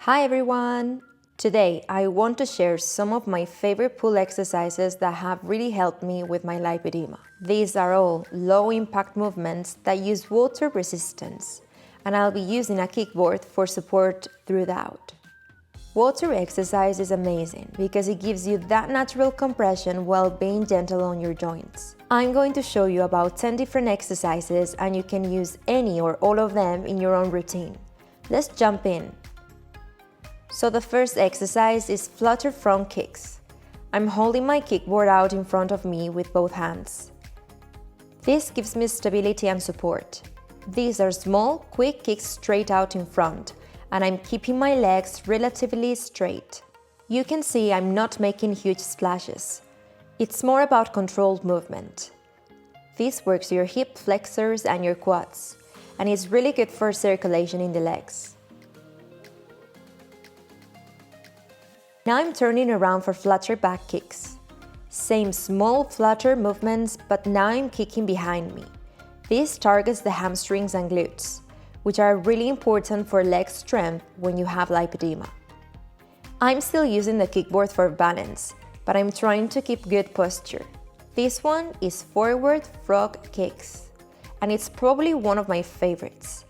Hi everyone! Today I want to share some of my favorite pull exercises that have really helped me with my lipedema. These are all low impact movements that use water resistance, and I'll be using a kickboard for support throughout. Water exercise is amazing because it gives you that natural compression while being gentle on your joints. I'm going to show you about 10 different exercises and you can use any or all of them in your own routine. Let's jump in. So the first exercise is Flutter front kicks. I'm holding my kickboard out in front of me with both hands. This gives me stability and support. These are small, quick kicks straight out in front, and I'm keeping my legs relatively straight. You can see I'm not making huge splashes. It's more about controlled movement. This works your hip flexors and your quads, and is really good for circulation in the legs. Now I'm turning around for flutter back kicks. Same small flutter movements, but now I'm kicking behind me. This targets the hamstrings and glutes, which are really important for leg strength when you have lipedema. I'm still using the kickboard for balance, but I'm trying to keep good posture. This one is forward frog kicks, and it's probably one of my favorites.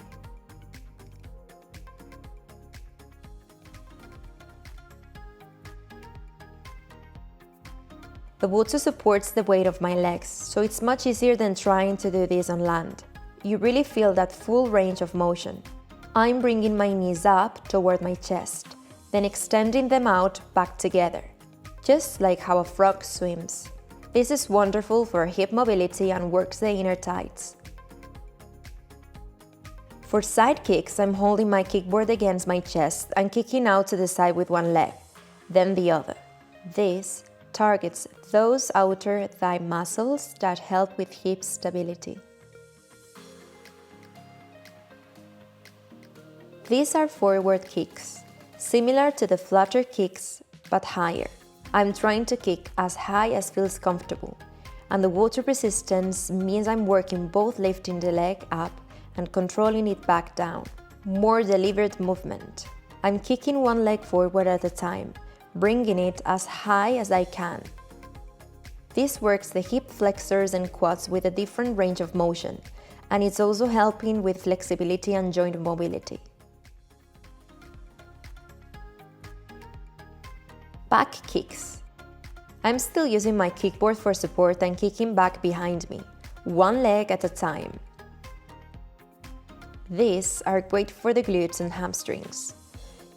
The water supports the weight of my legs, so it's much easier than trying to do this on land. You really feel that full range of motion. I'm bringing my knees up toward my chest, then extending them out back together, just like how a frog swims. This is wonderful for hip mobility and works the inner thighs. For side kicks, I'm holding my kickboard against my chest and kicking out to the side with one leg, then the other. This targets those outer thigh muscles that help with hip stability. These are forward kicks, similar to the flutter kicks, but higher. I'm trying to kick as high as feels comfortable, and the water resistance means I'm working both lifting the leg up and controlling it back down. More deliberate movement. I'm kicking one leg forward at a time, bringing it as high as I can. This works the hip flexors and quads with a different range of motion, and it's also helping with flexibility and joint mobility. Back kicks. I'm still using my kickboard for support and kicking back behind me, one leg at a time. These are great for the glutes and hamstrings.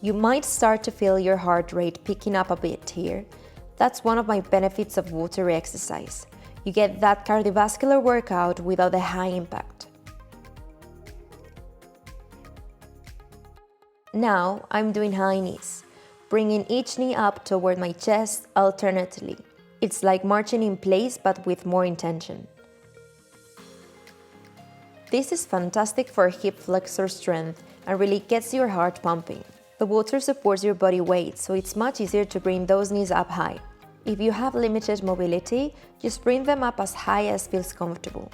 You might start to feel your heart rate picking up a bit here. That's one of my benefits of water exercise. You get that cardiovascular workout without the high impact. Now I'm doing high knees, bringing each knee up toward my chest alternately. It's like marching in place but with more intention. This is fantastic for hip flexor strength and really gets your heart pumping. The water supports your body weight, so it's much easier to bring those knees up high. If you have limited mobility, just bring them up as high as feels comfortable.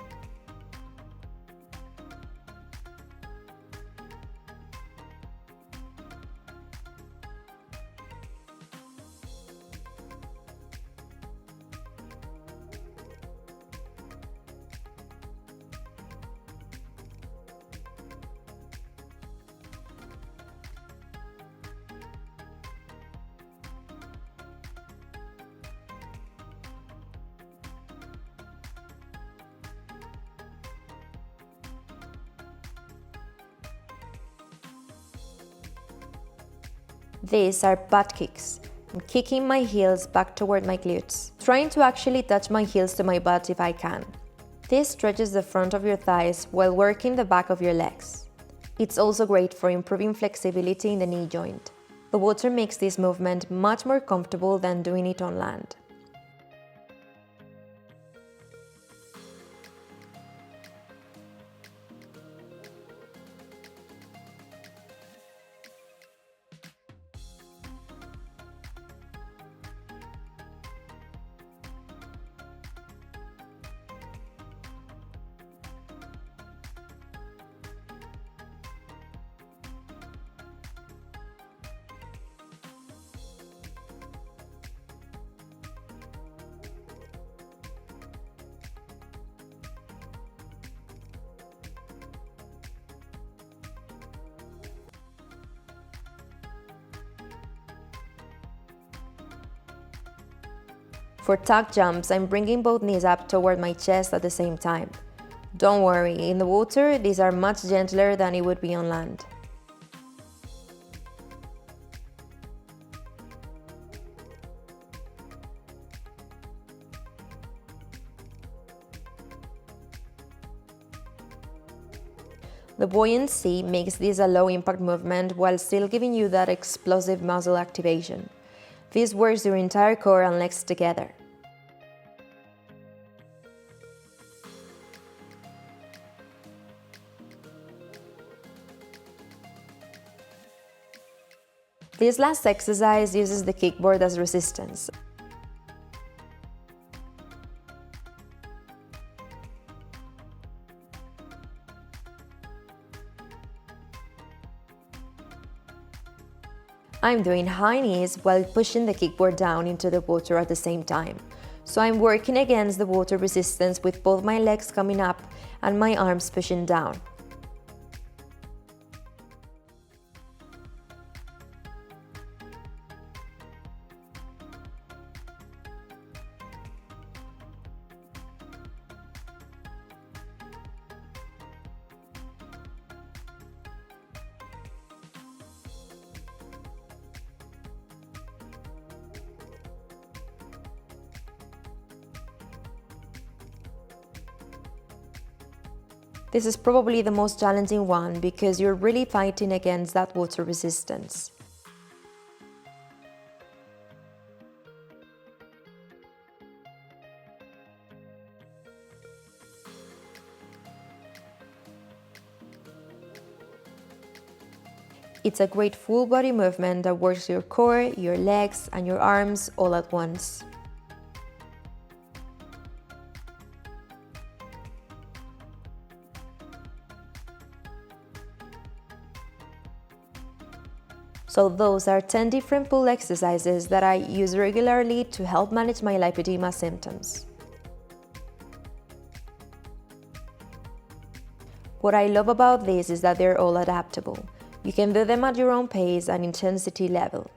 These are butt kicks. I'm kicking my heels back toward my glutes, trying to actually touch my heels to my butt if I can. This stretches the front of your thighs while working the back of your legs. It's also great for improving flexibility in the knee joint. The water makes this movement much more comfortable than doing it on land. For tuck jumps, I'm bringing both knees up toward my chest at the same time. Don't worry, in the water, these are much gentler than it would be on land. The buoyancy makes this a low-impact movement while still giving you that explosive muscle activation. This works your entire core and legs together. This last exercise uses the kickboard as resistance. I'm doing high knees while pushing the kickboard down into the water at the same time. So I'm working against the water resistance with both my legs coming up and my arms pushing down. This is probably the most challenging one because you're really fighting against that water resistance. It's a great full body movement that works your core, your legs, and your arms all at once. So those are 10 different pull exercises that I use regularly to help manage my lipedema symptoms. What I love about this is that they're all adaptable. You can do them at your own pace and intensity level.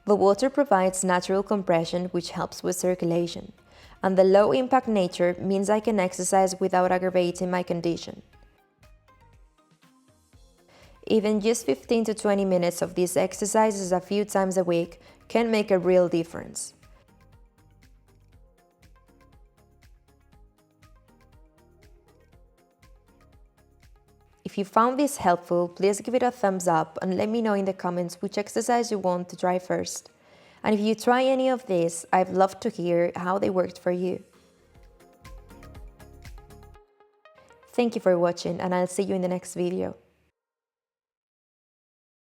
The water provides natural compression, which helps with circulation, and the low-impact nature means I can exercise without aggravating my condition. Even just 15 to 20 minutes of these exercises a few times a week can make a real difference. If you found this helpful, please give it a thumbs up and let me know in the comments which exercise you want to try first. And if you try any of these, I'd love to hear how they worked for you. Thank you for watching, and I'll see you in the next video.